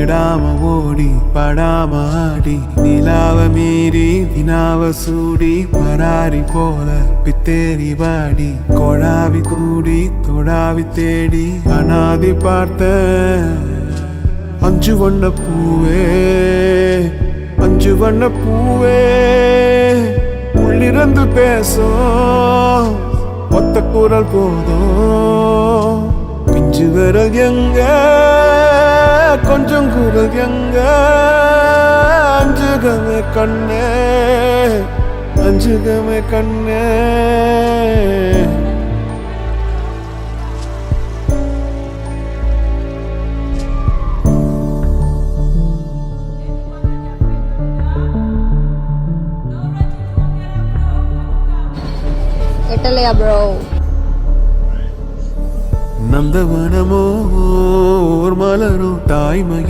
விடாம ஓடி படாம ஆடி நிலாவ மீறி வினாவ சூடி பராரி போல பித்தேரி வாடி கொழாவி கூடி தொடாவி தேடி அனாதி பார்த்த அஞ்சு வண்ண பூவே அஞ்சு வண்ண பூவே உள்ளிருந்து பேசும் ஒத்த குரல் போதும் பிஞ்சு விரல் எங்க கொஞ்சம் குரல் எங்க அஞ்சுகமே கண்ணே அஞ்சுகமே கண்ணே எட்டலையா ப்ரோ? நந்தவனமோ ஓர் மலரோ தாய்மையின்